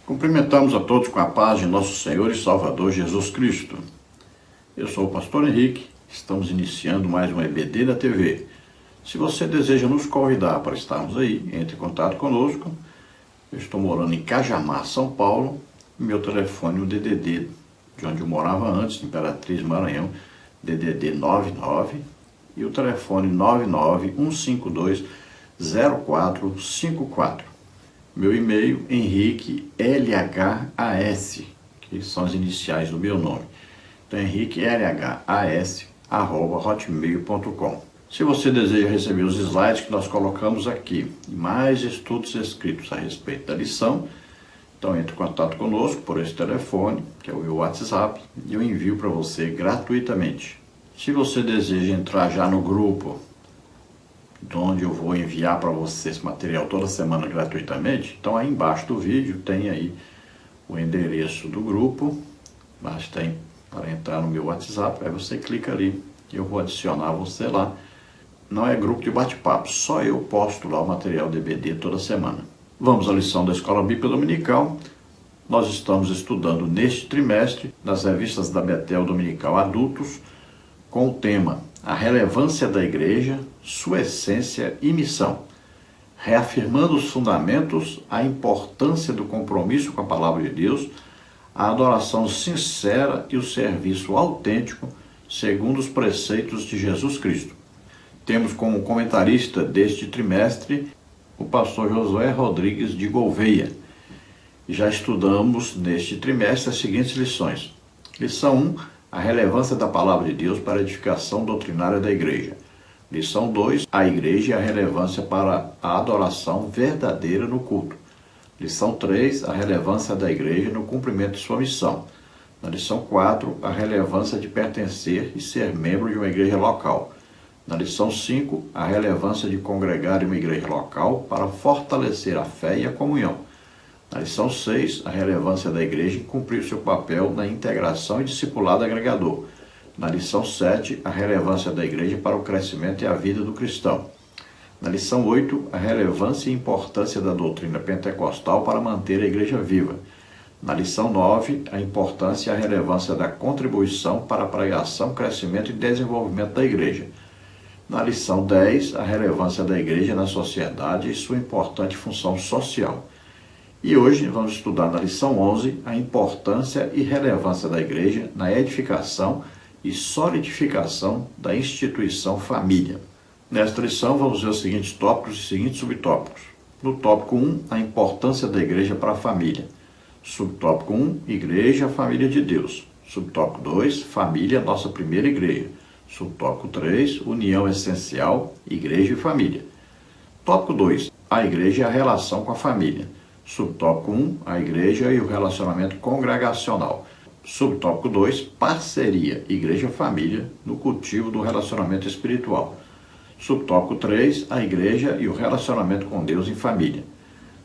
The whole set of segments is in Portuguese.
Cumprimentamos a todos com a paz de nosso Senhor e Salvador Jesus Cristo. Eu sou o pastor Henrique, estamos iniciando mais um EBD da TV. Se você deseja nos convidar para estarmos aí, entre em contato conosco. Eu estou morando em Cajamar, São Paulo, e meu telefone é o DDD, de onde eu morava antes, Imperatriz, Maranhão, DDD 99, e o telefone 991520454. Meu e-mail, Henrique LHAS, que são as iniciais do meu nome. Então, henriquelhas@hotmail.com. Se você deseja receber os slides que nós colocamos aqui, e mais estudos escritos a respeito da lição, então entre em contato conosco por esse telefone, que é o meu WhatsApp, e eu envio para você gratuitamente. Se você deseja entrar já no grupo, onde eu vou enviar para você esse material toda semana gratuitamente, então aí embaixo do vídeo tem aí o endereço do grupo, basta para entrar no meu WhatsApp, aí você clica ali e eu vou adicionar você lá. Não é grupo de bate-papo, só eu posto lá o material do EBD toda semana. Vamos à lição da Escola Bíblica Dominical. Nós estamos estudando neste trimestre, nas revistas da Betel Dominical Adultos, com o tema A Relevância da Igreja, Sua Essência e Missão, reafirmando os fundamentos, a importância do compromisso com a Palavra de Deus, a adoração sincera e o serviço autêntico, segundo os preceitos de Jesus Cristo. Temos como comentarista deste trimestre o pastor Josué Rodrigues de Gouveia. Já estudamos neste trimestre as seguintes lições. Lição 1, a relevância da Palavra de Deus para a edificação doutrinária da Igreja. Lição 2, a Igreja e a relevância para a adoração verdadeira no culto. Lição 3, a relevância da Igreja no cumprimento de sua missão. Na lição 4, a relevância de pertencer e ser membro de uma igreja local. Na lição 5, a relevância de congregar em uma igreja local para fortalecer a fé e a comunhão. Na lição 6, a relevância da igreja em cumprir seu papel na integração e discipulado agregador. Na lição 7, a relevância da igreja para o crescimento e a vida do cristão. Na lição 8, a relevância e importância da doutrina pentecostal para manter a igreja viva. Na lição 9, a importância e a relevância da contribuição para a pregação, crescimento e desenvolvimento da igreja. Na lição 10, a relevância da igreja na sociedade e sua importante função social. E hoje vamos estudar na lição 11 a importância e relevância da igreja na edificação e solidificação da instituição família. Nesta lição vamos ver os seguintes tópicos e seguintes subtópicos. No tópico 1, a importância da igreja para a família. Subtópico 1, igreja, família de Deus. Subtópico 2, família, nossa primeira igreja. Subtópico 3, união essencial, igreja e família. Tópico 2, a igreja e a relação com a família. Subtópico 1, a igreja e o relacionamento congregacional. Subtópico 2, parceria, igreja-família, no cultivo do relacionamento espiritual. Subtópico 3, a igreja e o relacionamento com Deus em família.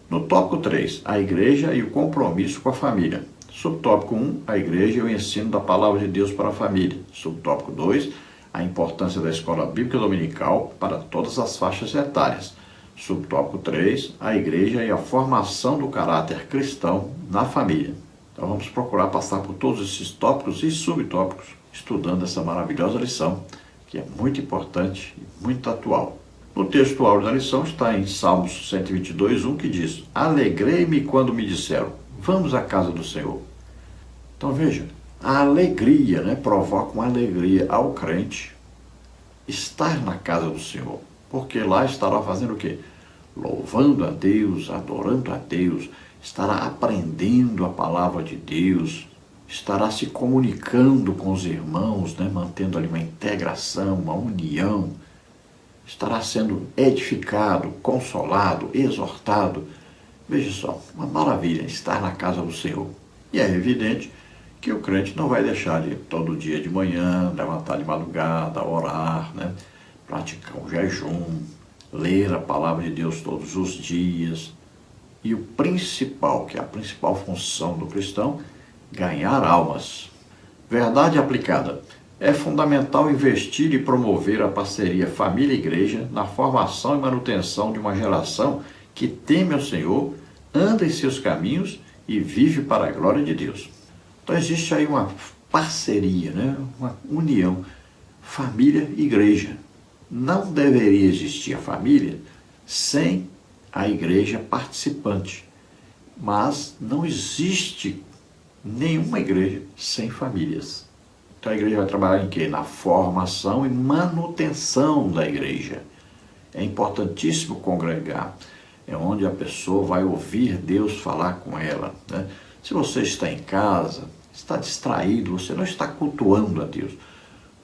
No tópico 3, a igreja e o compromisso com a família. Subtópico 1, a igreja e o ensino da palavra de Deus para a família. Subtópico 2, a importância da Escola Bíblica Dominical para todas as faixas etárias. Subtópico 3, a igreja e a formação do caráter cristão na família. Então vamos procurar passar por todos esses tópicos e subtópicos, estudando essa maravilhosa lição, que é muito importante e muito atual. No texto áureo da lição está em Salmos 122:1, que diz: Alegrei-me quando me disseram, vamos à casa do Senhor. Então veja, a alegria, provoca uma alegria ao crente estar na casa do Senhor. Porque lá estará fazendo o quê? Louvando a Deus, adorando a Deus, estará aprendendo a palavra de Deus, estará se comunicando com os irmãos, mantendo ali uma integração, uma união, estará sendo edificado, consolado, exortado. Veja só, uma maravilha estar na casa do Senhor. E é evidente que o crente não vai deixar de todo dia de manhã, levantar de madrugada, orar, praticar um jejum, ler a palavra de Deus todos os dias. E o principal, que é a principal função do cristão, ganhar almas. Verdade aplicada. É fundamental investir e promover a parceria família-igreja na formação e manutenção de uma geração que teme ao Senhor, anda em seus caminhos e vive para a glória de Deus. Então existe aí uma parceria, né? Uma união, família e igreja. Não deveria existir a família sem a igreja participante, mas não existe nenhuma igreja sem famílias. Então a igreja vai trabalhar em quê? Na formação e manutenção da igreja. É importantíssimo congregar. É onde a pessoa vai ouvir Deus falar com ela, né? Se você está em casa, está distraído, você não está cultuando a Deus.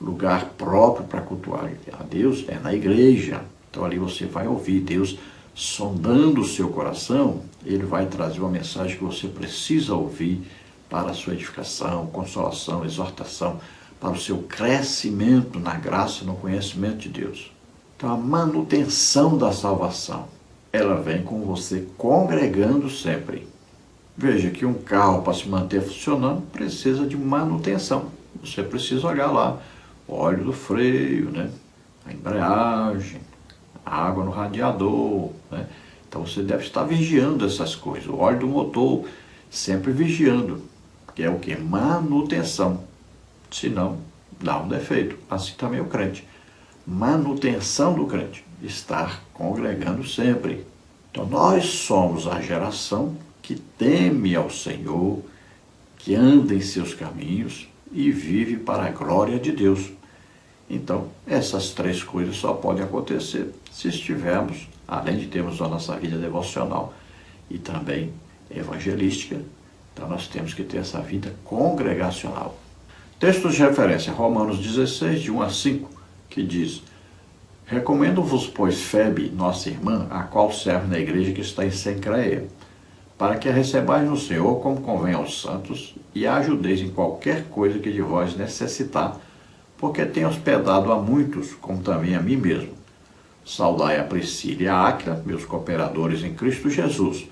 O lugar próprio para cultuar a Deus é na igreja. Então ali você vai ouvir Deus sondando o seu coração. Ele vai trazer uma mensagem que você precisa ouvir para a sua edificação, consolação, exortação, para o seu crescimento na graça e no conhecimento de Deus. Então a manutenção da salvação, ela vem com você congregando sempre. Veja que um carro, para se manter funcionando, precisa de manutenção. Você precisa olhar lá o óleo do freio, né? A embreagem, a água no radiador, né? Então você deve estar vigiando essas coisas. O óleo do motor, sempre vigiando, que é o que? Manutenção. Senão, dá um defeito. Assim também o crente. Manutenção do crente, estar congregando sempre. Então nós somos a geração que teme ao Senhor, que anda em seus caminhos e vive para a glória de Deus. Então, essas três coisas só podem acontecer se estivermos, além de termos a nossa vida devocional e também evangelística, então nós temos que ter essa vida congregacional. Textos de referência, Romanos 16, de 1 a 5, que diz: recomendo-vos, pois, Febe, nossa irmã, a qual serve na igreja que está em Cencreia, para que a recebais no Senhor como convém aos santos, e a ajudeis em qualquer coisa que de vós necessitar, porque tenho hospedado a muitos, como também a mim mesmo. Saudai a Priscila e a Áquila, meus cooperadores em Cristo Jesus,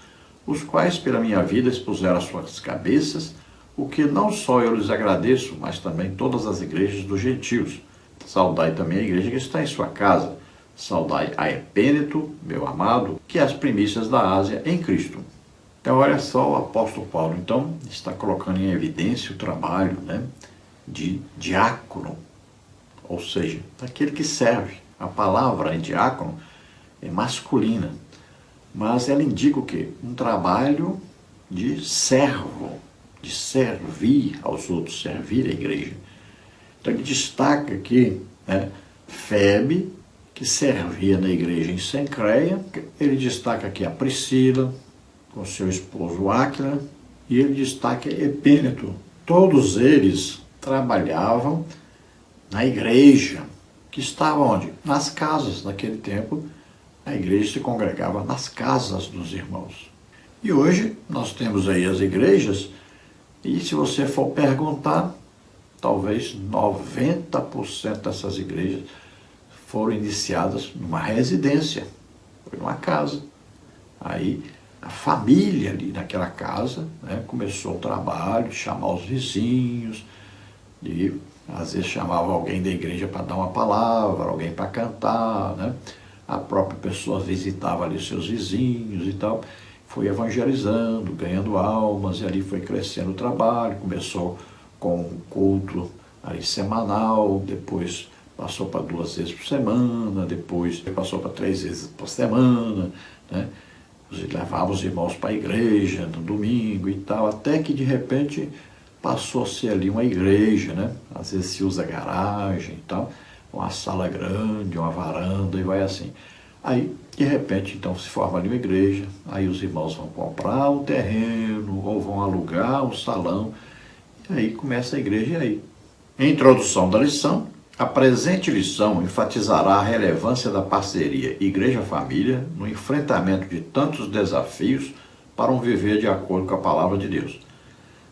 os quais pela minha vida expuseram as suas cabeças, o que não só eu lhes agradeço, mas também todas as igrejas dos gentios. Saudai também a igreja que está em sua casa. Saudai a Epêneto, meu amado, que é as primícias da Ásia em Cristo. Então, olha só, o apóstolo Paulo, então, está colocando em evidência o trabalho, né, de diácono, ou seja, daquele que serve. A palavra diácono é masculina, mas ela indica o quê? Um trabalho de servo, de servir aos outros, servir a igreja. Então, ele destaca aqui, né, Febe, que servia na igreja em Cencreia. Ele destaca aqui a Priscila, com seu esposo Áquila, e ele destaca Epêneto. Todos eles trabalhavam na igreja, que estava onde? Nas casas. Naquele tempo, a igreja se congregava nas casas dos irmãos. E hoje, nós temos aí as igrejas, e se você for perguntar, talvez 90% dessas igrejas foram iniciadas numa residência, foi numa casa. Aí, a família ali naquela casa, né, começou o trabalho de chamar os vizinhos, e às vezes chamava alguém da igreja para dar uma palavra, alguém para cantar, né? A própria pessoa visitava ali os seus vizinhos e tal, foi evangelizando, ganhando almas, e ali foi crescendo o trabalho. Começou com um culto ali semanal, depois passou para 2 vezes por semana, depois passou para 3 vezes por semana, né? Levava os irmãos para a igreja no domingo e tal, até que de repente passou a ser ali uma igreja, né? Às vezes se usa garagem e tal, uma sala grande, uma varanda e vai assim. Aí, de repente, então se forma ali uma igreja, aí os irmãos vão comprar um terreno ou vão alugar um salão, e aí começa a igreja e aí. Em introdução da lição, a presente lição enfatizará a relevância da parceria igreja-família no enfrentamento de tantos desafios para um viver de acordo com a palavra de Deus.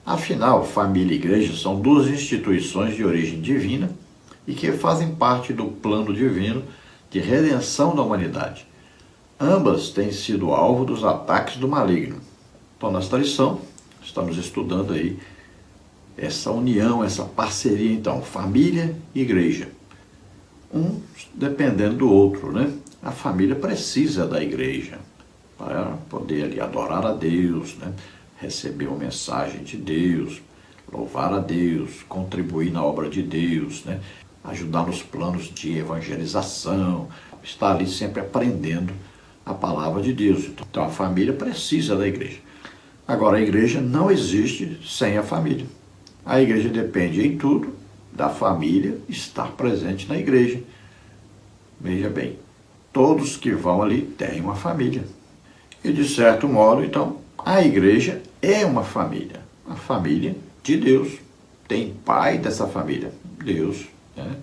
Afinal, família e igreja são 2 instituições de origem divina e que fazem parte do plano divino de redenção da humanidade. Ambas têm sido alvo dos ataques do maligno. Então, nesta lição, estamos estudando aí essa união, essa parceria, então, família e igreja. Um dependendo do outro, né? A família precisa da igreja para poder ali adorar a Deus, né? receber uma mensagem de Deus, louvar a Deus, contribuir na obra de Deus, né? Ajudar nos planos de evangelização, estar ali sempre aprendendo a palavra de Deus. Então a família precisa da igreja. Agora, a igreja não existe sem a família. A igreja depende em tudo da família estar presente na igreja. Veja bem, todos que vão ali têm uma família. E de certo modo, então, a igreja é uma família. A família de Deus. Tem pai dessa família, Deus, né?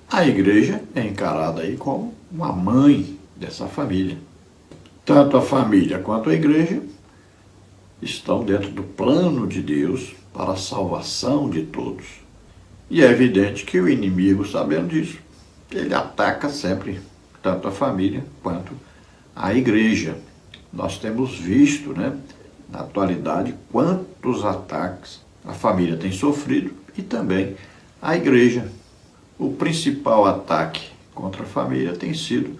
A igreja é encarada aí como uma mãe dessa família. Tanto a família quanto a igreja estão dentro do plano de Deus para a salvação de todos. E é evidente que o inimigo, sabendo disso, ele ataca sempre tanto a família quanto a igreja. Nós temos visto, né, na atualidade, quantos ataques a família tem sofrido e também a igreja. O principal ataque contra a família tem sido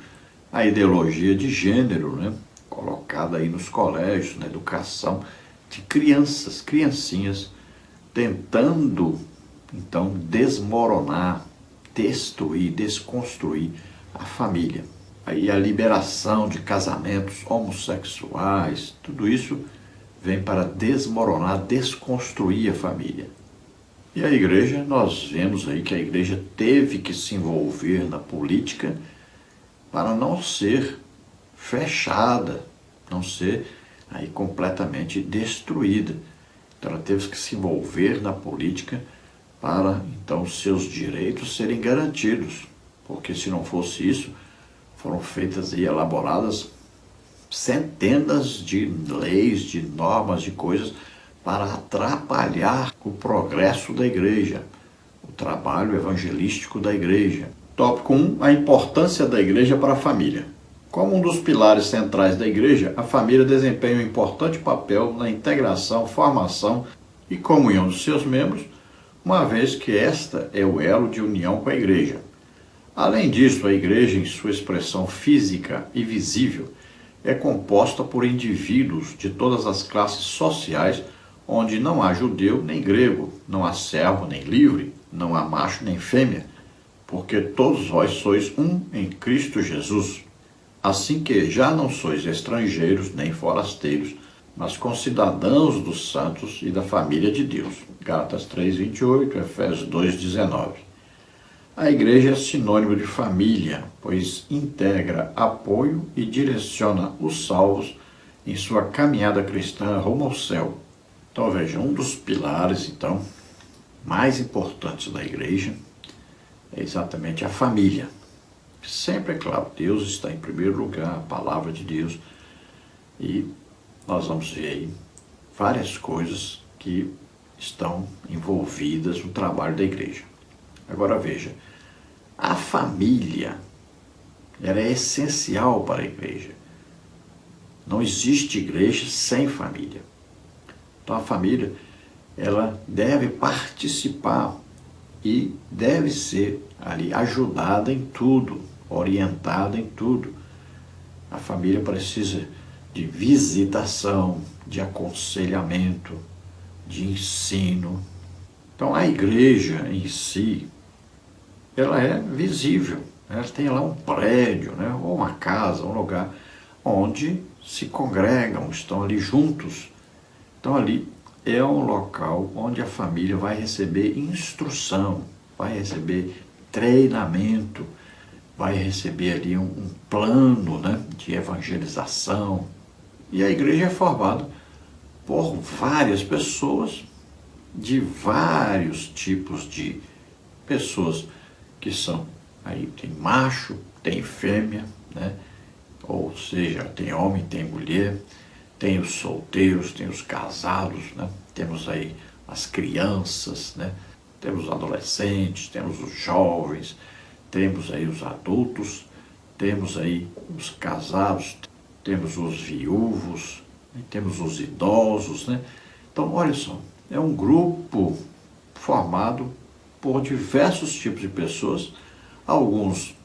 a ideologia de gênero, né, colocada aí nos colégios, na educação de crianças, criancinhas, tentando, então, desmoronar, destruir, desconstruir a família. Aí a liberação de casamentos homossexuais, tudo isso vem para desmoronar, desconstruir a família. E a igreja, nós vemos aí que a igreja teve que se envolver na política para não ser fechada, não ser aí completamente destruída. Então ela teve que se envolver na política para então seus direitos serem garantidos, porque se não fosse isso, foram feitas e elaboradas centenas de leis, de normas, de coisas para atrapalhar o progresso da igreja, o trabalho evangelístico da igreja. Tópico 1, a importância da igreja para a família. Como um dos pilares centrais da igreja, a família desempenha um importante papel na integração, formação e comunhão dos seus membros, uma vez que esta é o elo de união com a igreja. Além disso, a igreja, em sua expressão física e visível, é composta por indivíduos de todas as classes sociais, onde não há judeu nem grego, não há servo nem livre, não há macho nem fêmea, porque todos vós sois um em Cristo Jesus. Assim que já não sois estrangeiros nem forasteiros, mas concidadãos dos santos e da família de Deus. Gálatas 3:28, Efésios 2:19. A igreja é sinônimo de família, pois integra, apoio e direciona os salvos em sua caminhada cristã rumo ao céu. Então veja, um dos pilares então mais importantes da igreja é exatamente a família. Sempre, é claro, Deus está em primeiro lugar, a palavra de Deus, e nós vamos ver aí várias coisas que estão envolvidas no trabalho da igreja. Agora veja, a família, ela é essencial para a igreja. Não existe igreja sem família. Então a família, ela deve participar e deve ser ali ajudada em tudo, orientada em tudo. A família precisa de visitação, de aconselhamento, de ensino. Então a igreja em si, ela é visível. Ela tem lá um prédio, né, ou uma casa, um lugar onde se congregam, estão ali juntos. Então ali é um local onde a família vai receber instrução, vai receber treinamento, vai receber ali um plano, né, de evangelização. E a igreja é formada por várias pessoas, de vários tipos de pessoas que são, aí tem macho, tem fêmea, né, ou seja, tem homem, tem mulher, tem os solteiros, tem os casados, né? Temos aí as crianças, né? Temos os adolescentes, temos os jovens, temos aí os adultos, temos aí os casados, temos os viúvos, temos os idosos, né? Então, olha só, é um grupo formado por diversos tipos de pessoas. Alguns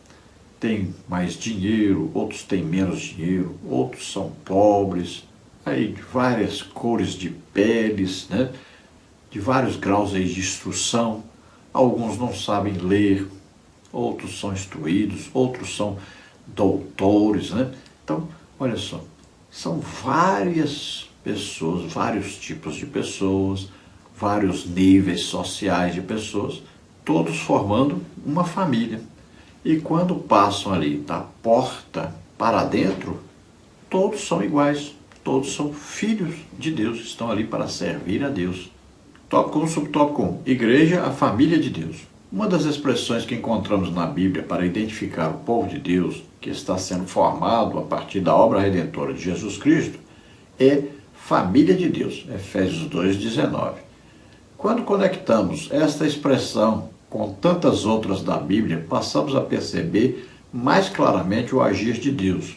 têm mais dinheiro, outros têm menos dinheiro, outros são pobres. aí de várias cores de peles, né? De vários graus aí de instrução. Alguns não sabem ler, outros são instruídos, outros são doutores, né? Então, olha só, são várias pessoas, vários tipos de pessoas, vários níveis sociais de pessoas, todos formando uma família. E quando passam ali da porta para dentro, todos são iguais, todos são filhos de Deus, estão ali para servir a Deus. Tópico 1, subtópico 1. Igreja, a família de Deus. Uma das expressões que encontramos na Bíblia para identificar o povo de Deus, que está sendo formado a partir da obra redentora de Jesus Cristo, é família de Deus. Efésios 2,19. Quando conectamos esta expressão com tantas outras da Bíblia, passamos a perceber mais claramente o agir de Deus.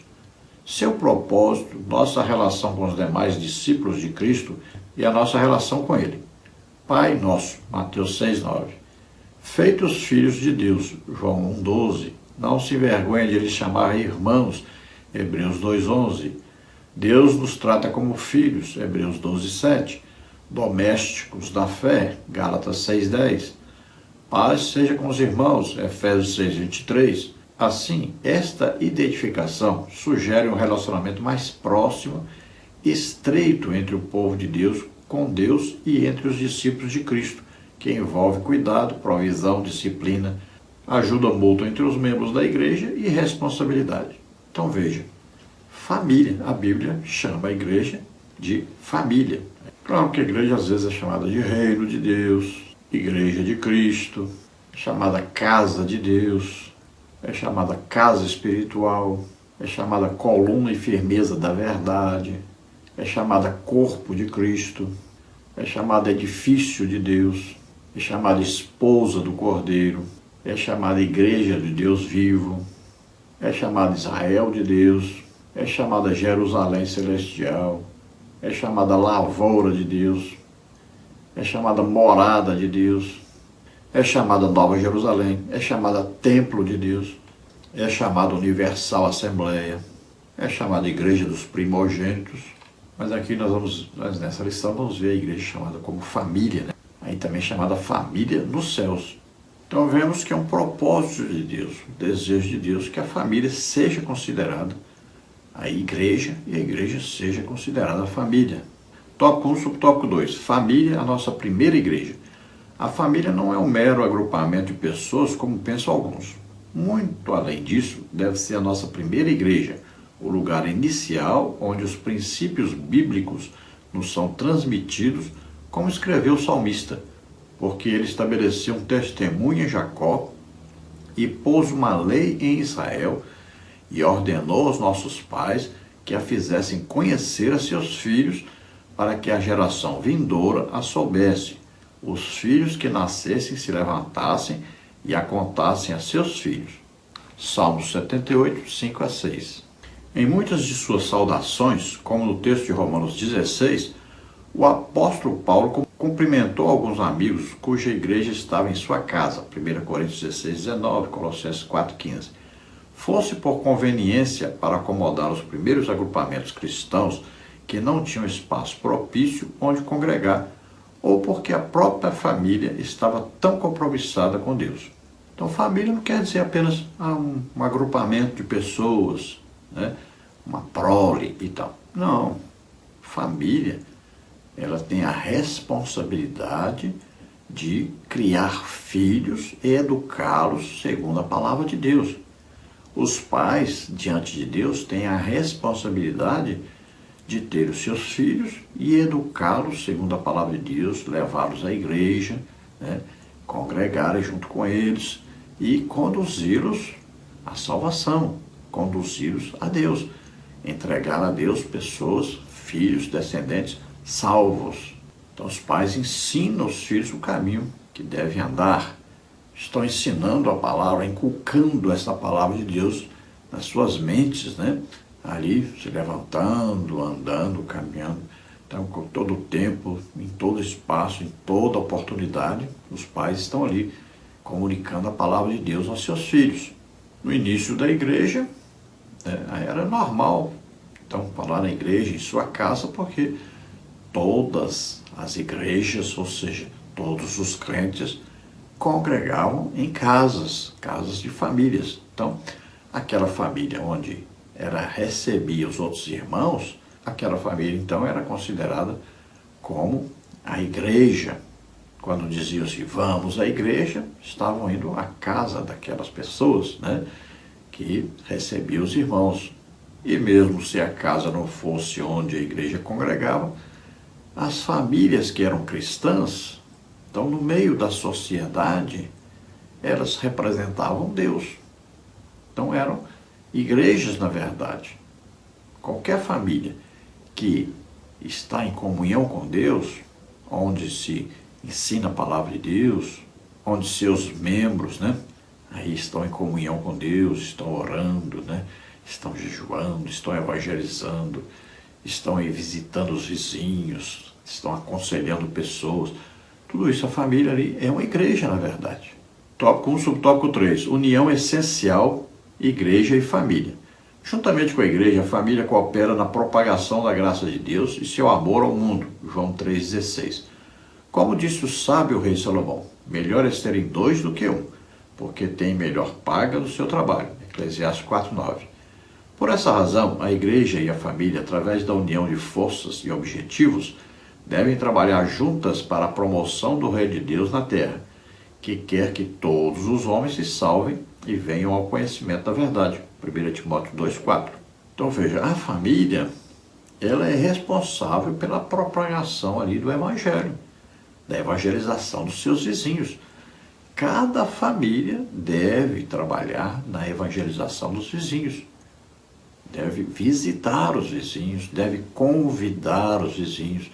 Seu propósito, nossa relação com os demais discípulos de Cristo e a nossa relação com Ele. Pai nosso, Mateus 6,9. Feitos filhos de Deus, João 1,12. Não se envergonhe de lhes chamar irmãos, Hebreus 2,11. Deus nos trata como filhos, Hebreus 12,7. Domésticos da fé, Gálatas 6,10. Paz seja com os irmãos, Efésios 6,23. Assim, esta identificação sugere um relacionamento mais próximo, estreito entre o povo de Deus com Deus e entre os discípulos de Cristo, que envolve cuidado, provisão, disciplina, ajuda mútua entre os membros da igreja e responsabilidade. Então veja, família, a Bíblia chama a igreja de família. Claro que a igreja às vezes é chamada de reino de Deus, igreja de Cristo, é chamada casa de Deus, é chamada casa espiritual, é chamada coluna e firmeza da verdade, é chamada corpo de Cristo, é chamada edifício de Deus, é chamada esposa do Cordeiro, é chamada igreja de Deus vivo, é chamada Israel de Deus, é chamada Jerusalém celestial, é chamada lavoura de Deus, é chamada morada de Deus, é chamada Nova Jerusalém, é chamada templo de Deus, é chamada Universal Assembleia, é chamada Igreja dos Primogênitos. Mas aqui nessa lição, vamos ver a igreja chamada como família, né? Aí também chamada família nos céus. Então vemos que é um propósito de Deus, um desejo de Deus que a família seja considerada a igreja e a igreja seja considerada a família. Tópico 1, subtópico 2. Família, a nossa primeira igreja. A família não é um mero agrupamento de pessoas como pensam alguns. Muito além disso, deve ser a nossa primeira igreja, o lugar inicial onde os princípios bíblicos nos são transmitidos, como escreveu o salmista, porque ele estabeleceu um testemunho em Jacó e pôs uma lei em Israel e ordenou aos nossos pais que a fizessem conhecer a seus filhos para que a geração vindoura a soubesse, os filhos que nascessem se levantassem e a contassem a seus filhos. Salmos 78, 5 a 6. Em muitas de suas saudações, como no texto de Romanos 16, o apóstolo Paulo cumprimentou alguns amigos cuja igreja estava em sua casa, 1 Coríntios 16, 19, Colossenses 4, 15. Fosse por conveniência para acomodar os primeiros agrupamentos cristãos que não tinham espaço propício onde congregar, ou porque a própria família estava tão compromissada com Deus. Então, família não quer dizer apenas um agrupamento de pessoas, né? Uma prole e tal. Não. Família, ela tem a responsabilidade de criar filhos e educá-los segundo a palavra de Deus. Os pais, diante de Deus, têm a responsabilidade de ter os seus filhos e educá-los segundo a palavra de Deus, levá-los à igreja, né, congregarem junto com eles e conduzi-los à salvação, conduzi-los a Deus, entregar a Deus pessoas, filhos, descendentes salvos. Então os pais ensinam os filhos o caminho que devem andar, estão ensinando a palavra, inculcando essa palavra de Deus nas suas mentes, né? Ali se levantando, andando, caminhando. Então, com todo o tempo, em todo espaço, em toda oportunidade, os pais estão ali comunicando a palavra de Deus aos seus filhos. No início da igreja, era normal Então, falar na igreja, em sua casa, porque todas as igrejas, ou seja, todos os crentes, congregavam em casas, casas de famílias. Então, aquela família onde recebia os outros irmãos, aquela família então era considerada como a igreja. Quando diziam assim, vamos à igreja, estavam indo à casa daquelas pessoas, né, que recebiam os irmãos. E mesmo se a casa não fosse onde a igreja congregava, as famílias que eram cristãs, então no meio da sociedade, elas representavam Deus. Então eram igrejas, na verdade. Qualquer família que está em comunhão com Deus, onde se ensina a palavra de Deus, onde seus membros, né, aí estão em comunhão com Deus, estão orando, né, estão jejuando, estão evangelizando, estão aí visitando os vizinhos, estão aconselhando pessoas. Tudo isso, a família ali é uma igreja, na verdade. Tópico 1, subtópico 3. União essencial, igreja e família. Juntamente com a igreja, a família coopera na propagação da graça de Deus e seu amor ao mundo. João 3,16. Como disse o sábio rei Salomão, melhor é terem dois do que um, porque tem melhor paga do seu trabalho. Eclesiastes 4,9. Por essa razão, a igreja e a família, através da união de forças e objetivos, devem trabalhar juntas para a promoção do Reino de Deus na terra, que quer que todos os homens se salvem e venham ao conhecimento da verdade. 1 Timóteo 2,4. Então veja, a família, ela é responsável pela propagação ali do evangelho, da evangelização dos seus vizinhos. Cada família deve trabalhar na evangelização dos vizinhos, deve visitar os vizinhos, deve convidar os vizinhos,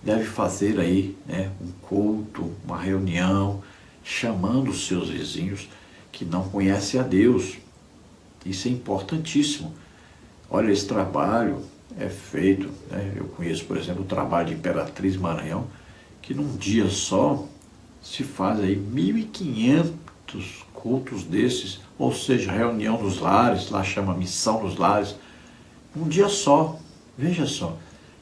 deve fazer aí, né, um culto, uma reunião, chamando os seus vizinhos que não conhecem a Deus. Isso é importantíssimo. Olha, esse trabalho é feito, né? Eu conheço, por exemplo, o trabalho de Imperatriz Maranhão, que num dia só se faz aí 1.500 cultos desses, ou seja, reunião dos lares, lá chama Missão dos Lares, um dia só. Veja só,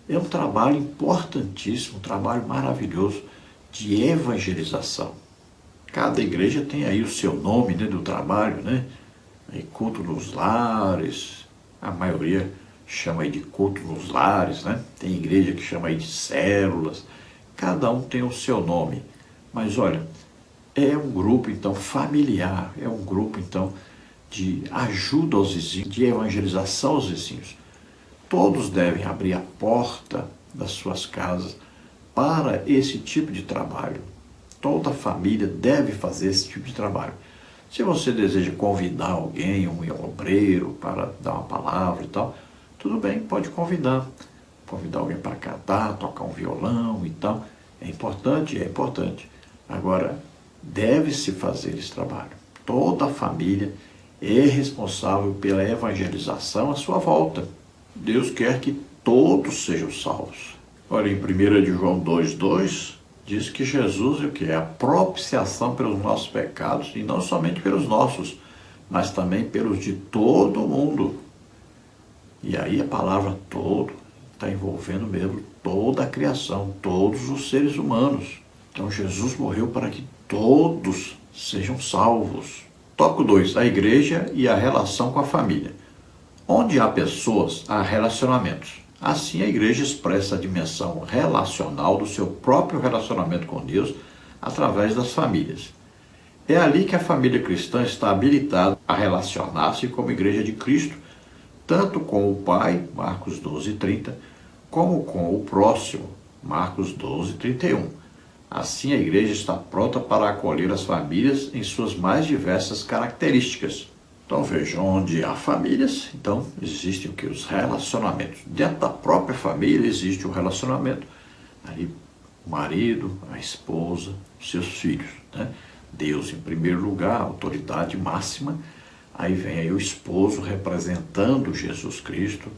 é um trabalho importantíssimo, um trabalho maravilhoso de evangelização. Cada igreja tem aí o seu nome, né, do trabalho, né? Aí, culto nos lares, a maioria chama aí de culto nos lares, né? Tem igreja que chama aí de células, cada um tem o seu nome. Mas olha, é um grupo então familiar, é um grupo então de ajuda aos vizinhos, de evangelização aos vizinhos. Todos devem abrir a porta das suas casas para esse tipo de trabalho. Toda família deve fazer esse tipo de trabalho. Se você deseja convidar alguém, um obreiro, para dar uma palavra e tal, tudo bem, pode convidar. Convidar alguém para cantar, tocar um violão e tal. É importante? É importante. Agora, deve-se fazer esse trabalho. Toda a família é responsável pela evangelização à sua volta. Deus quer que todos sejam salvos. Olha, em 1 de João 2,2, diz que Jesus é o que? É a propiciação pelos nossos pecados, e não somente pelos nossos, mas também pelos de todo mundo. E aí a palavra todo está envolvendo mesmo toda a criação, todos os seres humanos. Então Jesus morreu para que todos sejam salvos. Tópico 2, a igreja e a relação com a família. Onde há pessoas, há relacionamentos. Assim, a igreja expressa a dimensão relacional do seu próprio relacionamento com Deus através das famílias. É ali que a família cristã está habilitada a relacionar-se como igreja de Cristo, tanto com o Pai, Marcos 12:30, como com o próximo, Marcos 12:31. Assim, a igreja está pronta para acolher as famílias em suas mais diversas características. Então vejam, onde há famílias, então existem o que? Os relacionamentos. Dentro da própria família existe o relacionamento. Ali o marido, a esposa, os seus filhos, né? Deus em primeiro lugar, a autoridade máxima. Aí vem aí o esposo representando Jesus Cristo,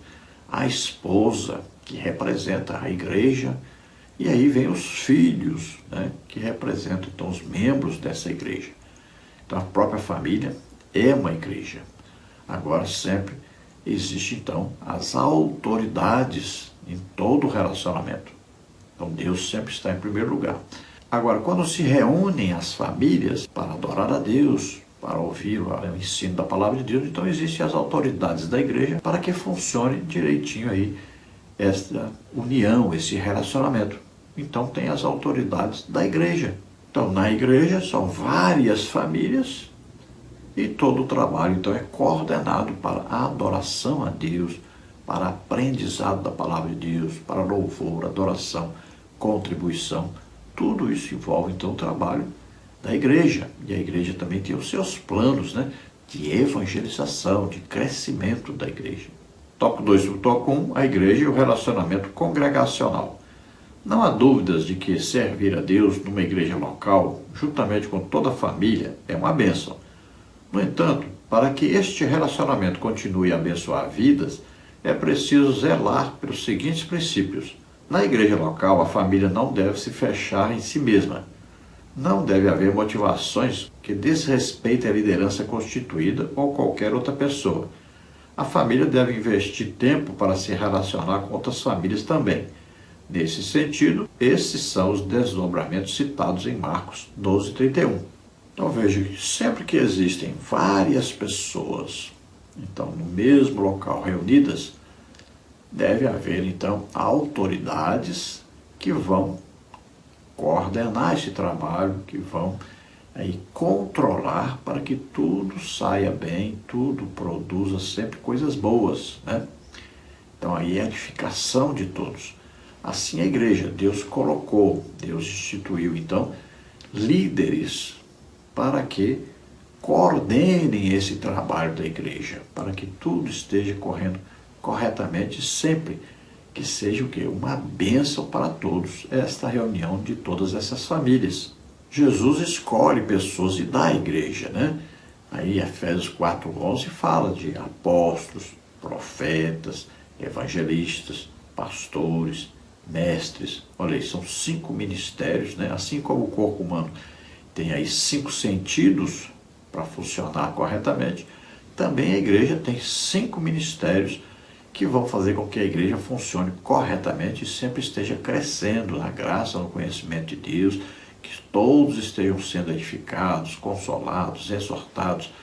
a esposa que representa a igreja, e aí vem os filhos, né, que representam então os membros dessa igreja. Então a própria família é uma igreja. Agora sempre Existem então as autoridades em todo relacionamento. Então Deus sempre está em primeiro lugar. Agora, quando se reúnem as famílias para adorar a Deus, para ouvir o ensino da palavra de Deus, então existem as autoridades da igreja para que funcione direitinho aí esta união, esse relacionamento. Então tem as autoridades da igreja. Então na igreja são várias famílias e todo o trabalho então é coordenado para a adoração a Deus, para aprendizado da palavra de Deus, para louvor, adoração, contribuição. Tudo isso envolve então o trabalho da igreja. E a igreja também tem os seus planos, né, de evangelização, de crescimento da igreja. Tópico 2, subtópico 1, a igreja e o relacionamento congregacional. Não há dúvidas de que servir a Deus numa igreja local, juntamente com toda a família, é uma bênção. No entanto, para que este relacionamento continue a abençoar vidas, é preciso zelar pelos seguintes princípios. Na igreja local, a família não deve se fechar em si mesma. Não deve haver motivações que desrespeitem a liderança constituída ou qualquer outra pessoa. A família deve investir tempo para se relacionar com outras famílias também. Nesse sentido, esses são os desdobramentos citados em Marcos 12:31. Então veja que sempre que existem várias pessoas, então no mesmo local reunidas, deve haver então autoridades que vão coordenar esse trabalho, que vão aí controlar para que tudo saia bem, tudo produza sempre coisas boas, né? Então aí é a edificação de todos. Assim a igreja, Deus colocou, Deus instituiu então líderes para que coordenem esse trabalho da igreja, para que tudo esteja correndo corretamente sempre, que seja o quê? Uma bênção para todos, esta reunião de todas essas famílias. Jesus escolhe pessoas e dá à igreja, né? Aí Efésios 4:11 fala de apóstolos, profetas, evangelistas, pastores, mestres. Olha aí, são 5 ministérios, né? Assim como o corpo humano tem aí 5 sentidos para funcionar corretamente, também a igreja tem 5 ministérios que vão fazer com que a igreja funcione corretamente e sempre esteja crescendo na graça, no conhecimento de Deus, que todos estejam sendo edificados, consolados, exortados,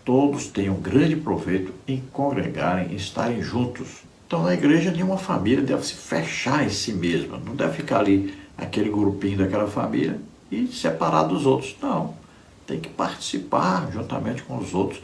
todos tenham grande proveito em congregarem, em estarem juntos. Então, na igreja, nenhuma família deve se fechar em si mesma, não deve ficar ali aquele grupinho daquela família e separar dos outros. Não, tem que participar juntamente com os outros,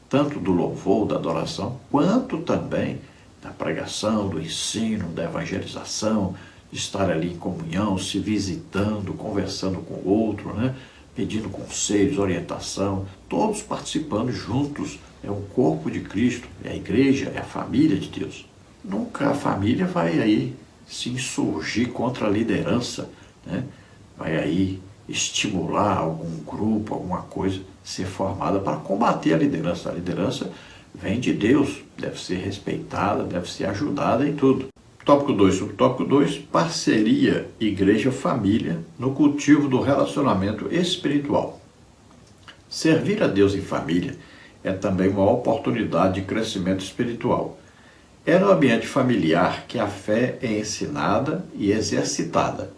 tanto do louvor, da adoração, quanto também da pregação, do ensino, da evangelização, de estar ali em comunhão, se visitando, conversando com o outro, né? Pedindo conselhos, orientação, todos participando juntos. É o corpo de Cristo, é a igreja, é a família de Deus. Nunca a família vai aí se insurgir contra a liderança, né? Vai aí estimular algum grupo, alguma coisa ser formada para combater a liderança. A liderança vem de Deus, deve ser respeitada, deve ser ajudada em tudo. Tópico 2, subtópico 2, parceria igreja-família no cultivo do relacionamento espiritual. Servir a Deus em família é também uma oportunidade de crescimento espiritual. É no ambiente familiar que a fé é ensinada e exercitada.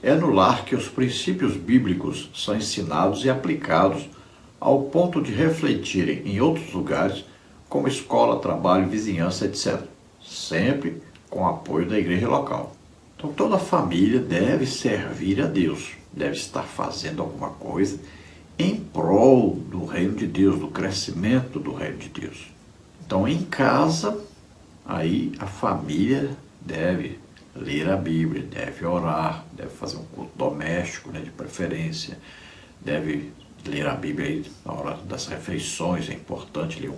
É no lar que os princípios bíblicos são ensinados e aplicados ao ponto de refletirem em outros lugares, como escola, trabalho, vizinhança, etc. Sempre com o apoio da igreja local. Então toda a família deve servir a Deus, deve estar fazendo alguma coisa em prol do reino de Deus, do crescimento do reino de Deus. Então em casa, aí a família deve ler a Bíblia, deve orar, deve fazer um culto doméstico, né, de preferência, deve ler a Bíblia aí na hora das refeições, é importante ler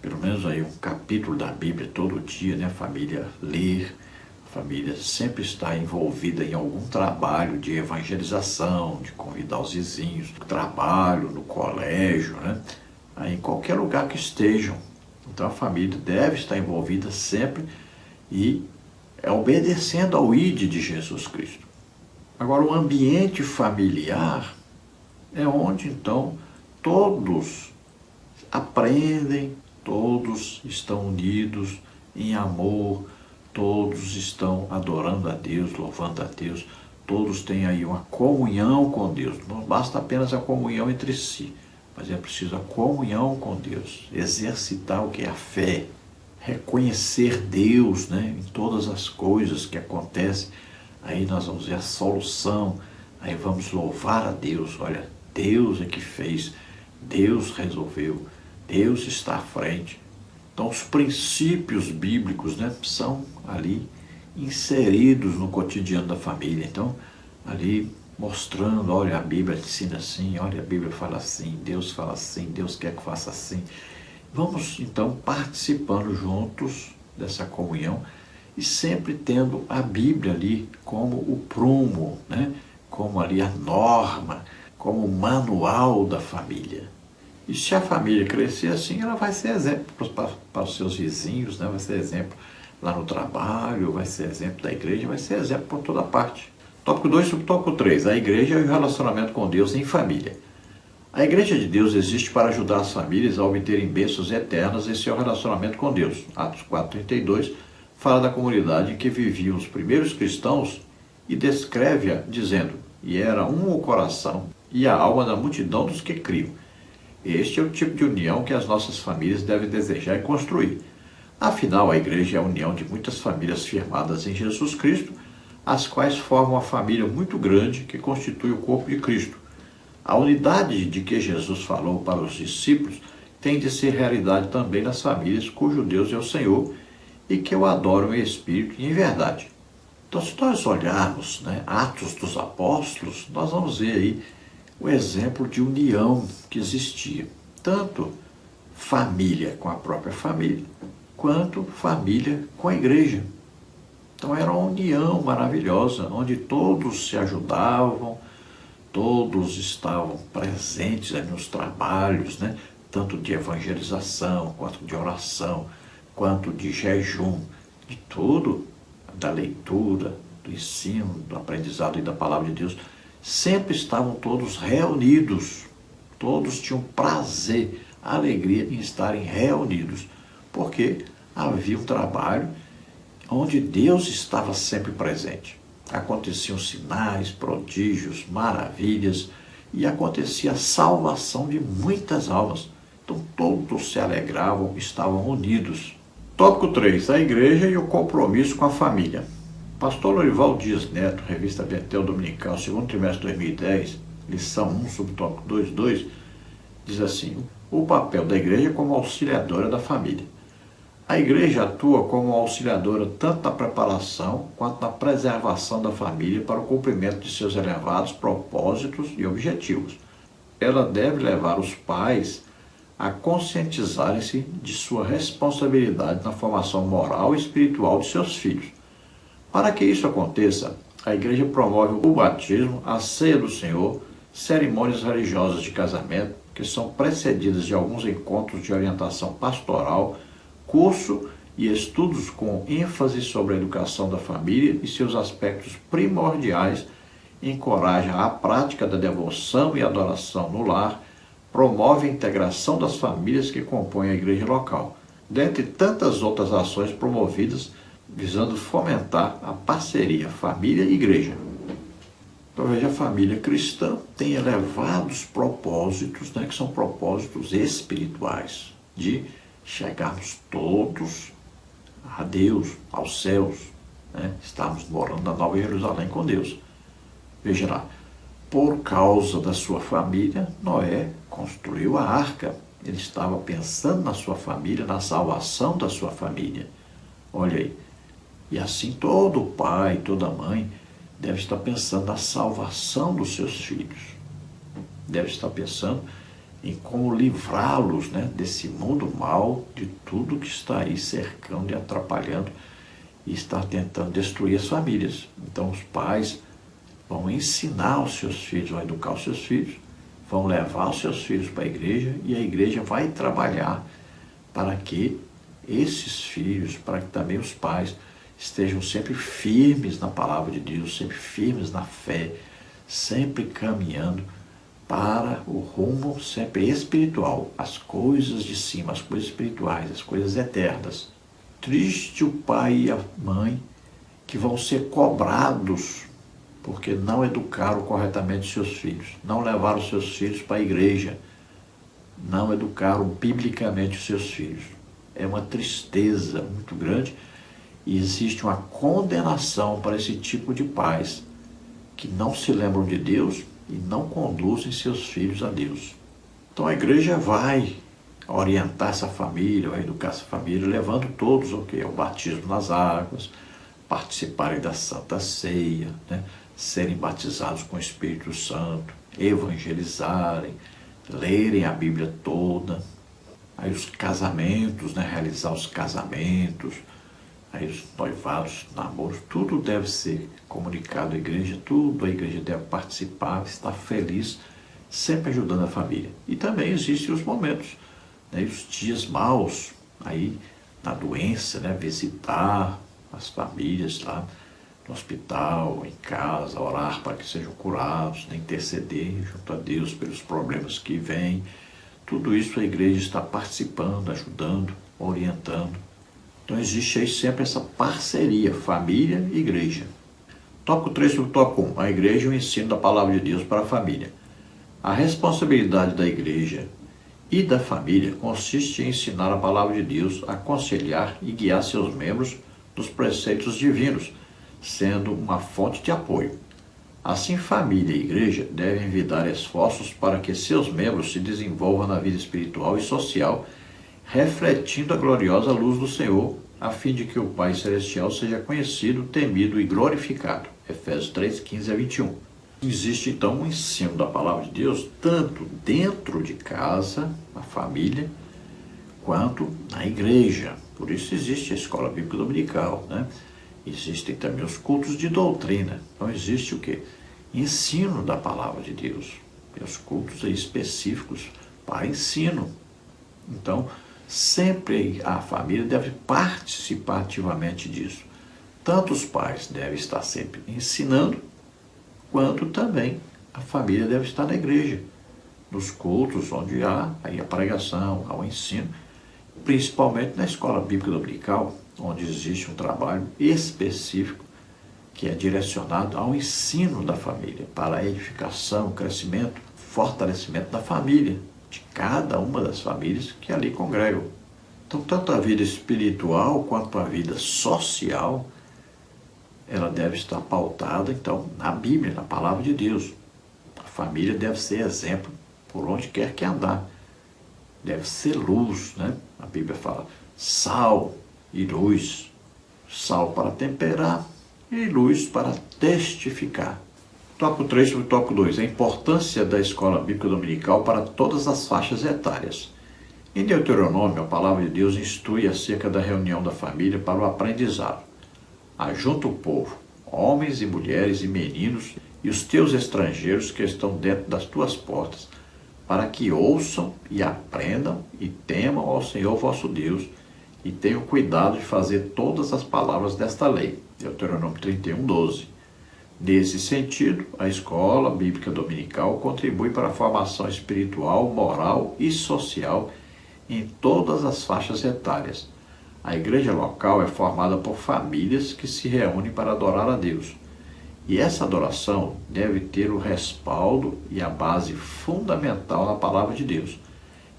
pelo menos aí um capítulo da Bíblia todo dia, né? A família ler, a família sempre está envolvida em algum trabalho de evangelização, de convidar os vizinhos, no trabalho, no colégio, né? Aí, em qualquer lugar que estejam. Então a família deve estar envolvida sempre e obedecendo ao ID de Jesus Cristo. Agora, o ambiente familiar é onde então todos aprendem, Todos estão unidos em amor, todos estão adorando a Deus, louvando a Deus, todos têm aí uma comunhão com Deus. Não basta apenas a comunhão entre si, mas é preciso a comunhão com Deus, exercitar o que é a fé, reconhecer Deus, né, em todas as coisas que acontecem. Aí nós vamos ver a solução, aí vamos louvar a Deus. Olha, Deus é que fez, Deus resolveu, Deus está à frente. Então os princípios bíblicos, né, são ali inseridos no cotidiano da família. Então, ali mostrando, olha, a Bíblia ensina assim, olha, a Bíblia fala assim, Deus quer que faça assim. Vamos, então, participando juntos dessa comunhão e sempre tendo a Bíblia ali como o prumo, né? Como ali a norma, como o manual da família. E se a família crescer assim, ela vai ser exemplo para os seus vizinhos, né? Vai ser exemplo lá no trabalho, vai ser exemplo da igreja, vai ser exemplo por toda parte. Tópico 2, subtópico 3, a igreja e o relacionamento com Deus em família. A igreja de Deus existe para ajudar as famílias a obterem bênçãos eternas em seu relacionamento com Deus. Atos 4,32 fala da comunidade em que viviam os primeiros cristãos e descreve-a dizendo: e era um o coração e a alma da multidão dos que criam. Este é o tipo de união que as nossas famílias devem desejar e construir. Afinal, a igreja é a união de muitas famílias firmadas em Jesus Cristo, as quais formam uma família muito grande que constitui o corpo de Cristo. A unidade de que Jesus falou para os discípulos tem de ser realidade também nas famílias cujo Deus é o Senhor e que o adoram em espírito e em verdade. Então, se nós olharmos, né, Atos dos Apóstolos, nós vamos ver aí o exemplo de união que existia. Tanto família com a própria família, quanto família com a igreja. Então era uma união maravilhosa, onde todos se ajudavam, todos estavam presentes nos trabalhos, né? Tanto de evangelização, quanto de oração, quanto de jejum, de tudo, da leitura, do ensino, do aprendizado e da palavra de Deus. Sempre estavam todos reunidos, todos tinham prazer, alegria em estarem reunidos, porque havia um trabalho onde Deus estava sempre presente. Aconteciam sinais, prodígios, maravilhas, e acontecia a salvação de muitas almas. Então todos se alegravam, estavam unidos. Tópico 3, a igreja e o compromisso com a família. Pastor Lorival Dias Neto, Revista Betel Dominical, segundo trimestre de 2010, lição 1, subtópico 2.2, diz assim: o papel da igreja como auxiliadora da família. A igreja atua como auxiliadora tanto na preparação quanto na preservação da família para o cumprimento de seus elevados propósitos e objetivos. Ela deve levar os pais a conscientizarem-se de sua responsabilidade na formação moral e espiritual de seus filhos. Para que isso aconteça, a igreja promove o batismo, a ceia do Senhor, cerimônias religiosas de casamento, que são precedidas de alguns encontros de orientação pastoral, curso e estudos com ênfase sobre a educação da família e seus aspectos primordiais, encoraja a prática da devoção e adoração no lar, promove a integração das famílias que compõem a igreja local, dentre tantas outras ações promovidas visando fomentar a parceria família e igreja. Então veja, a família cristã tem elevados propósitos, né, que são propósitos espirituais, de chegarmos todos a Deus, aos céus, né? Estarmos morando na Nova Jerusalém com Deus. Veja lá, por causa da sua família, Noé construiu a arca. Ele estava pensando na sua família, na salvação da sua família. Olha aí. E assim todo pai, toda mãe deve estar pensando na salvação dos seus filhos. Deve estar pensando em como livrá-los, né, desse mundo mal, de tudo que está aí cercando e atrapalhando e está tentando destruir as famílias. Então os pais vão ensinar os seus filhos, vão educar os seus filhos, vão levar os seus filhos para a igreja e a igreja vai trabalhar para que esses filhos, para que também os pais estejam sempre firmes na palavra de Deus, sempre firmes na fé, sempre caminhando para o rumo sempre espiritual, as coisas de cima, as coisas espirituais, as coisas eternas. Triste o pai e a mãe que vão ser cobrados porque não educaram corretamente seus filhos, não levaram seus filhos para a igreja, não educaram biblicamente os seus filhos. É uma tristeza muito grande e existe uma condenação para esse tipo de pais que não se lembram de Deus e não conduzem seus filhos a Deus. Então a igreja vai orientar essa família, vai educar essa família, levando todos ao batismo nas águas, participarem da Santa Ceia, né? Serem batizados com o Espírito Santo, evangelizarem, lerem a Bíblia toda, aí os casamentos, né? Realizar os casamentos, aí os noivados, namoros, tudo deve ser comunicado à igreja, tudo a igreja deve participar, estar feliz, sempre ajudando a família. E também existem os momentos, né? Os dias maus, aí na doença, né? Visitar as famílias lá no hospital, em casa, orar para que sejam curados, né? Interceder junto a Deus pelos problemas que vêm. Tudo isso a igreja está participando, ajudando, orientando. Então existe aí sempre essa parceria, família e igreja. Tópico 3 sobre o tópico 1, a igreja e o ensino da palavra de Deus para a família. A responsabilidade da igreja e da família consiste em ensinar a palavra de Deus, aconselhar e guiar seus membros nos preceitos divinos, sendo uma fonte de apoio. Assim, família e igreja devem envidar esforços para que seus membros se desenvolvam na vida espiritual e social, refletindo a gloriosa luz do Senhor, a fim de que o Pai Celestial seja conhecido, temido e glorificado. Efésios 3, 15 a 21. Existe então um ensino da palavra de Deus, tanto dentro de casa, na família, quanto na igreja. Por isso existe a escola bíblica dominical, né? Existem também os cultos de doutrina. Então existe o quê? Ensino da palavra de Deus. E os cultos aí específicos para ensino. Então, sempre a família deve participar ativamente disso. Tanto os pais devem estar sempre ensinando, quanto também a família deve estar na igreja, nos cultos onde há aí a pregação, há o ensino, principalmente na escola bíblica dominical, onde existe um trabalho específico que é direcionado ao ensino da família, para a edificação, crescimento, fortalecimento da família, de cada uma das famílias que ali congregam. Então, tanto a vida espiritual quanto a vida social, ela deve estar pautada, então, na Bíblia, na palavra de Deus. A família deve ser exemplo por onde quer que andar. Deve ser luz, né? A Bíblia fala sal e luz. Sal para temperar e luz para testificar. Tópico 3 sobre o tópico 2. A importância da escola bíblica dominical para todas as faixas etárias. Em Deuteronômio, a palavra de Deus instrui acerca da reunião da família para o aprendizado. Ajunta o povo, homens e mulheres e meninos, e os teus estrangeiros que estão dentro das tuas portas, para que ouçam e aprendam e temam ao Senhor vosso Deus, e tenham cuidado de fazer todas as palavras desta lei. Deuteronômio 31, 12. Nesse sentido, a escola bíblica dominical contribui para a formação espiritual, moral e social em todas as faixas etárias. A igreja local é formada por famílias que se reúnem para adorar a Deus. E essa adoração deve ter o respaldo e a base fundamental na palavra de Deus.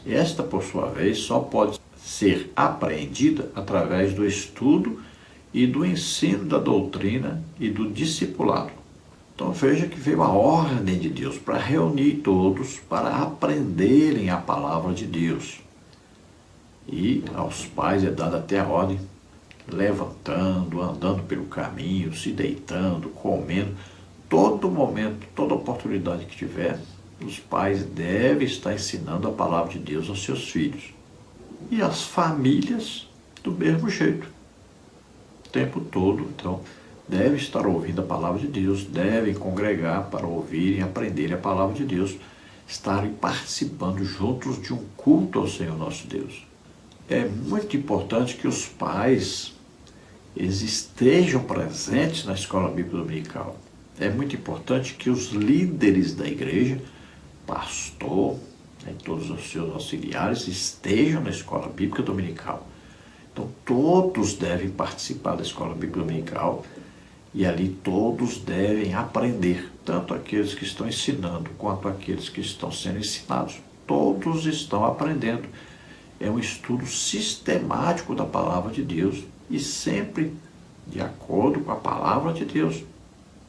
Esta, por sua vez, só pode ser apreendida através do estudo e do ensino da doutrina e do discipulado. Então veja que veio a ordem de Deus para reunir todos para aprenderem a palavra de Deus. E aos pais é dada até a ordem, levantando, andando pelo caminho, se deitando, comendo, todo momento, toda oportunidade que tiver, os pais devem estar ensinando a palavra de Deus aos seus filhos. E as famílias do mesmo jeito, o tempo todo. Então, devem estar ouvindo a palavra de Deus, devem congregar para ouvirem e aprenderem a palavra de Deus, estarem participando juntos de um culto ao Senhor nosso Deus. É muito importante que os pais eles estejam presentes na escola bíblica dominical. É muito importante que os líderes da igreja pastor, né, e todos os seus auxiliares estejam na escola bíblica dominical. Então todos devem participar da escola bíblica dominical e ali todos devem aprender, tanto aqueles que estão ensinando quanto aqueles que estão sendo ensinados. Todos estão aprendendo. É um estudo sistemático da palavra de Deus e sempre de acordo com a palavra de Deus.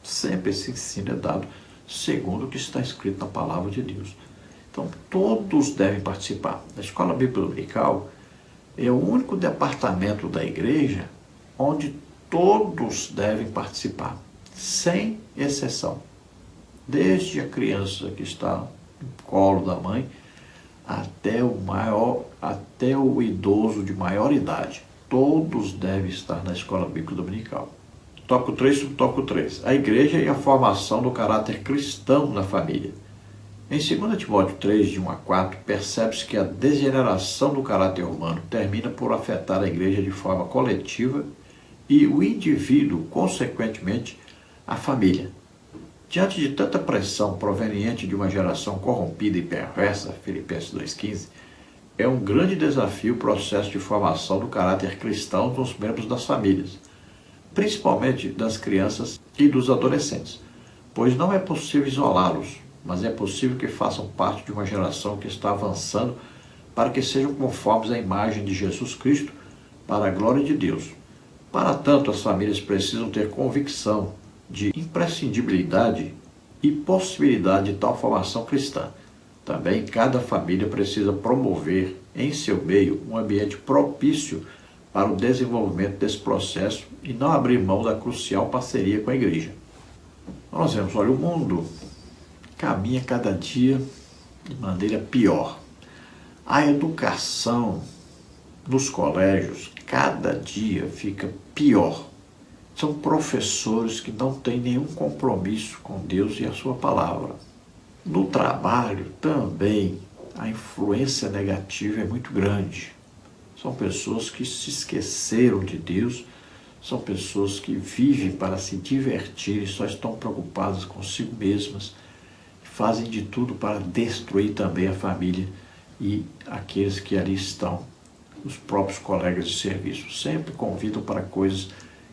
Sempre esse ensino é dado segundo o que está escrito na palavra de Deus. Então todos devem participar. A escola bíblica dominical é o único departamento da igreja onde todos devem participar, sem exceção. Desde a criança que está no colo da mãe até o idoso de maior idade. Todos devem estar na escola bíblica dominical. Tópico 3, subtópico 3. A igreja e a formação do caráter cristão na família. Em 2 Timóteo 3, de 1 a 4, percebe-se que a degeneração do caráter humano termina por afetar a igreja de forma coletiva e o indivíduo, consequentemente, a família. Diante de tanta pressão proveniente de uma geração corrompida e perversa, Filipenses 2,15, é um grande desafio o processo de formação do caráter cristão dos membros das famílias, principalmente das crianças e dos adolescentes, pois não é possível isolá-los, mas é possível que façam parte de uma geração que está avançando para que sejam conformes à imagem de Jesus Cristo, para a glória de Deus. Para tanto, as famílias precisam ter convicção de imprescindibilidade e possibilidade de tal formação cristã. Também cada família precisa promover em seu meio um ambiente propício para o desenvolvimento desse processo e não abrir mão da crucial parceria com a igreja. Nós vemos, olha, o mundo caminha cada dia de maneira pior. A educação nos colégios cada dia fica pior. São professores que não têm nenhum compromisso com Deus e a sua palavra. No trabalho também a influência negativa é muito grande. São pessoas que se esqueceram de Deus, são pessoas que vivem para se divertir e só estão preocupadas consigo mesmas, fazem de tudo para destruir também a família e aqueles que ali estão, os próprios colegas de serviço. Sempre convidam para coisas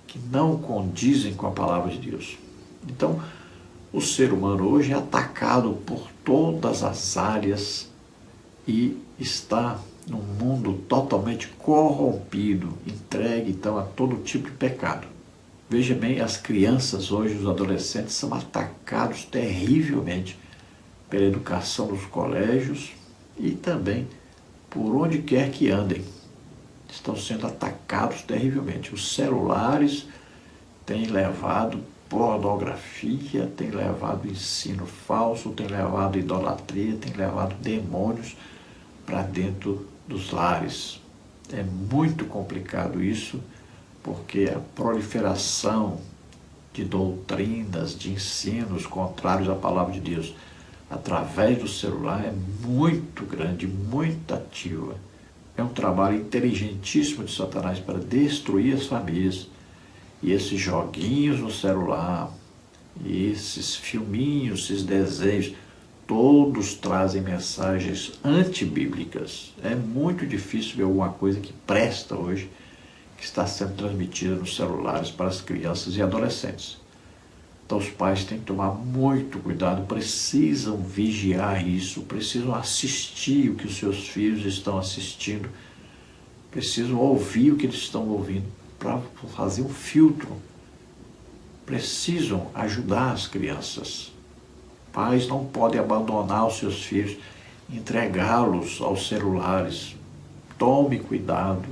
que não condizem com a palavra de Deus. Então, o ser humano hoje é atacado por todas as áreas e está num mundo totalmente corrompido, entregue então a todo tipo de pecado. Veja bem, as crianças hoje, os adolescentes, são atacados terrivelmente pela educação dos colégios e também por onde quer que andem. Estão sendo atacados terrivelmente. Os celulares têm levado pornografia, têm levado ensino falso, têm levado idolatria, têm levado demônios para dentro dos lares. É muito complicado isso, porque a proliferação de doutrinas, de ensinos contrários à palavra de Deus através do celular é muito grande, muito ativa. É um trabalho inteligentíssimo de Satanás para destruir as famílias. E esses joguinhos no celular, e esses filminhos, esses desenhos, todos trazem mensagens antibíblicas. É muito difícil ver alguma coisa que presta hoje, que está sendo transmitida nos celulares para as crianças e adolescentes. Então os pais têm que tomar muito cuidado, precisam vigiar isso, precisam assistir o que os seus filhos estão assistindo, precisam ouvir o que eles estão ouvindo para fazer um filtro. Precisam ajudar as crianças. Pais não podem abandonar os seus filhos, entregá-los aos celulares. Tome cuidado,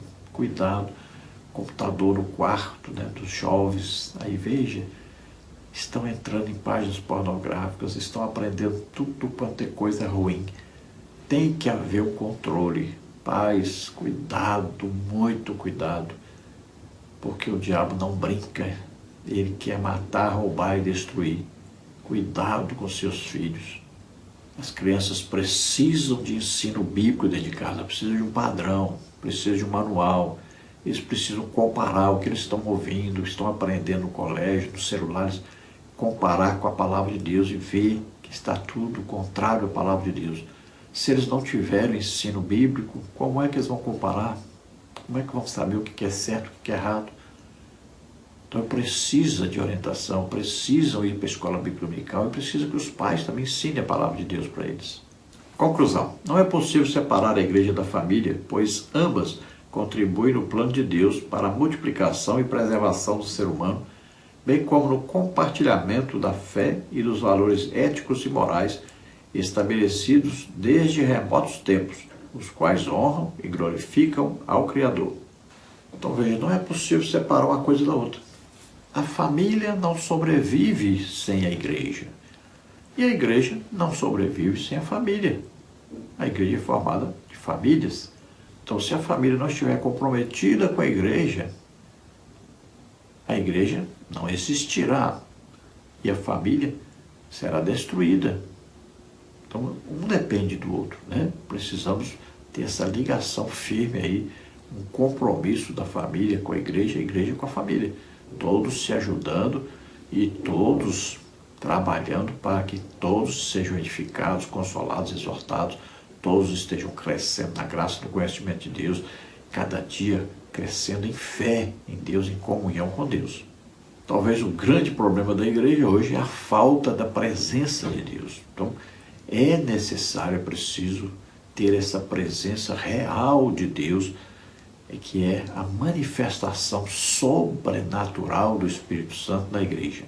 computador no quarto, né, dos jovens. Aí veja, estão entrando em páginas pornográficas, estão aprendendo tudo quanto é coisa ruim. Tem que haver um controle. Pais, cuidado, muito cuidado, porque o diabo não brinca. Ele quer matar, roubar e destruir. Cuidado com seus filhos. As crianças precisam de ensino bíblico dentro de casa, precisam de um padrão, precisam de um manual. Eles precisam comparar o que eles estão ouvindo, estão aprendendo no colégio, nos celulares, comparar com a palavra de Deus e ver que está tudo contrário à palavra de Deus. Se eles não tiverem ensino bíblico, como é que eles vão comparar? Como é que vão saber o que é certo, o que é errado? Então precisa de orientação, precisam ir para a escola bíblica dominical e precisa que os pais também ensinem a palavra de Deus para eles. Conclusão: não é possível separar a igreja da família, pois ambas contribuem no plano de Deus para a multiplicação e preservação do ser humano, bem como no compartilhamento da fé e dos valores éticos e morais estabelecidos desde remotos tempos, os quais honram e glorificam ao Criador. Então veja, não é possível separar uma coisa da outra. A família não sobrevive sem a igreja. E a igreja não sobrevive sem a família. A igreja é formada de famílias. Então, se a família não estiver comprometida com a igreja não existirá. E a família será destruída. Então, um depende do outro, né? Precisamos ter essa ligação firme aí, um compromisso da família com a igreja com a família. Todos se ajudando e todos trabalhando para que todos sejam edificados, consolados, exortados, todos estejam crescendo na graça e no conhecimento de Deus, cada dia crescendo em fé em Deus, em comunhão com Deus. Talvez o grande problema da igreja hoje é a falta da presença de Deus. Então, é necessário, é preciso ter essa presença real de Deus, que é a manifestação sobrenatural do Espírito Santo na igreja.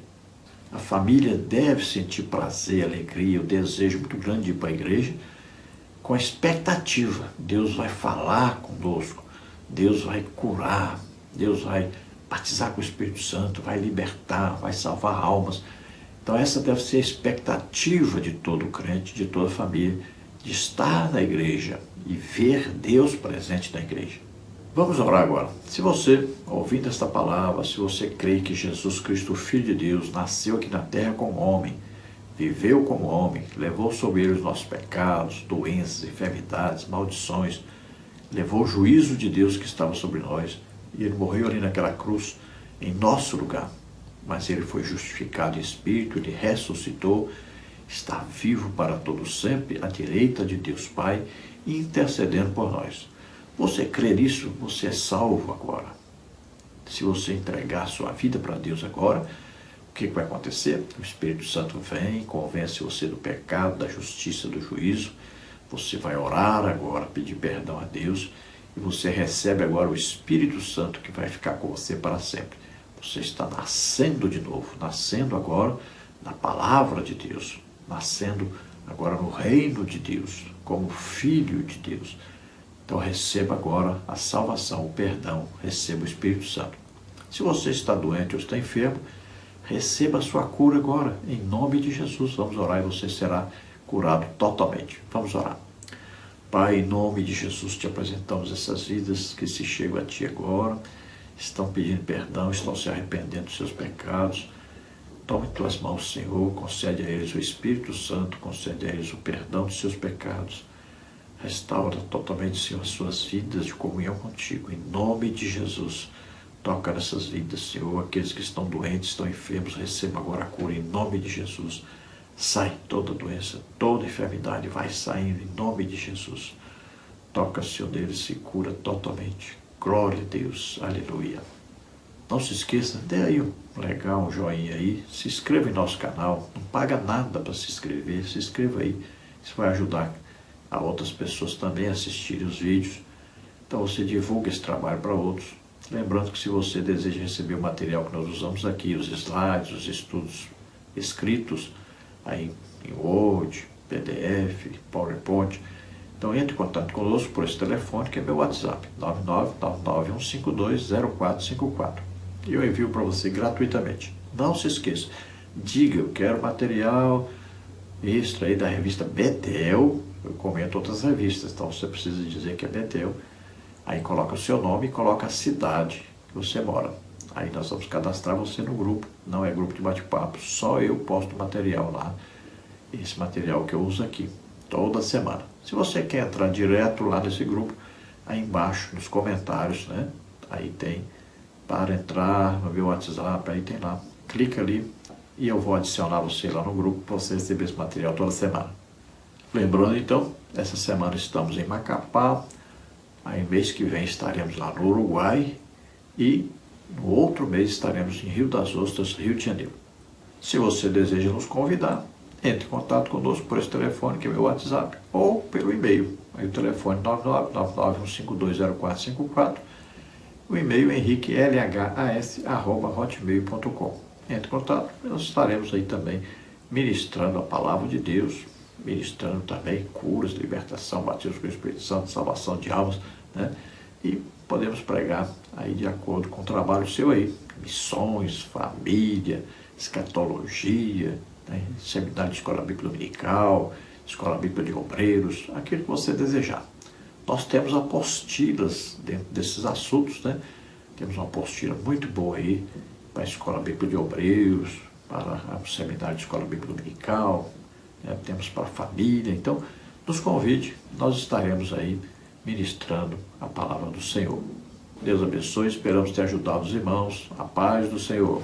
A família deve sentir prazer, alegria, o desejo muito grande de ir para a igreja, com a expectativa. Deus vai falar conosco, Deus vai curar, Deus vai batizar com o Espírito Santo, vai libertar, vai salvar almas. Então essa deve ser a expectativa de todo crente, de toda família, de estar na igreja e ver Deus presente na igreja. Vamos orar agora. Se você, ouvindo esta palavra, se você crê que Jesus Cristo, o Filho de Deus, nasceu aqui na terra como homem, viveu como homem, levou sobre ele os nossos pecados, doenças, enfermidades, maldições, levou o juízo de Deus que estava sobre nós, e ele morreu ali naquela cruz em nosso lugar. Mas ele foi justificado em espírito, ele ressuscitou, está vivo para todo sempre, à direita de Deus Pai, intercedendo por nós. Você crê nisso? Você é salvo agora. Se você entregar sua vida para Deus agora, o que vai acontecer? O Espírito Santo vem, convence você do pecado, da justiça, do juízo. Você vai orar agora, pedir perdão a Deus, e você recebe agora o Espírito Santo que vai ficar com você para sempre. Você está nascendo de novo, nascendo agora na palavra de Deus, nascendo agora no reino de Deus, como filho de Deus. Então receba agora a salvação, o perdão, receba o Espírito Santo. Se você está doente ou está enfermo, receba a sua cura agora, em nome de Jesus. Vamos orar e você será curado totalmente. Vamos orar. Pai, em nome de Jesus, te apresentamos essas vidas que se chegam a Ti agora, estão pedindo perdão, estão se arrependendo dos seus pecados. Toma em Tuas mãos, Senhor, concede a eles o Espírito Santo, concede a eles o perdão dos seus pecados. Restaura totalmente, Senhor, as suas vidas de comunhão contigo, em nome de Jesus. Toca nessas vidas, Senhor, aqueles que estão doentes, estão enfermos, receba agora a cura, em nome de Jesus. Sai toda doença, toda enfermidade, vai saindo, em nome de Jesus. Toca, Senhor, deles, se cura totalmente. Glória a Deus, aleluia. Não se esqueça, dê aí um legal, um joinha aí, se inscreva em nosso canal, não paga nada para se inscrever, se inscreva aí, isso vai ajudar a outras pessoas também assistirem os vídeos. Então você divulga esse trabalho para outros. Lembrando que se você deseja receber o material que nós usamos aqui, os slides, os estudos escritos, aí em Word, PDF, PowerPoint, então entre em contato conosco por esse telefone que é meu WhatsApp, 99991520454. E eu envio para você gratuitamente. Não se esqueça, diga, eu quero material extra aí da revista Betel. Eu comento outras revistas, então você precisa dizer que é Betel. Aí coloca o seu nome e coloca a cidade que você mora. Aí nós vamos cadastrar você no grupo. Não é grupo de bate-papo, só eu posto material lá. Esse material que eu uso aqui, toda semana. Se você quer entrar direto lá nesse grupo, aí embaixo, nos comentários, né? Aí tem para entrar no meu WhatsApp, aí tem lá. Clica ali, e eu vou adicionar você lá no grupo para você receber esse material toda semana. Lembrando então, essa semana estamos em Macapá, aí mês que vem estaremos lá no Uruguai e no outro mês estaremos em Rio das Ostras, Rio de Janeiro. Se você deseja nos convidar, entre em contato conosco por esse telefone, que é meu WhatsApp, ou pelo e-mail. Aí o telefone 99991520454, o e-mail henriquelhas@hotmail.com. Entre em contato, nós estaremos aí também ministrando a palavra de Deus, ministrando também curas, libertação, batismo com o Espírito Santo, salvação de almas, né? E podemos pregar aí de acordo com o trabalho seu aí, missões, família, escatologia, né? Seminário de escola bíblica dominical, escola bíblica de obreiros, aquilo que você desejar. Nós temos apostilas dentro desses assuntos, né? Temos uma apostila muito boa aí para a escola bíblica de obreiros, para o seminário de escola bíblica dominical, né? Temos para a família. Então, nos convide, nós estaremos aí ministrando a palavra do Senhor. Deus abençoe, esperamos ter ajudado os irmãos. A paz do Senhor.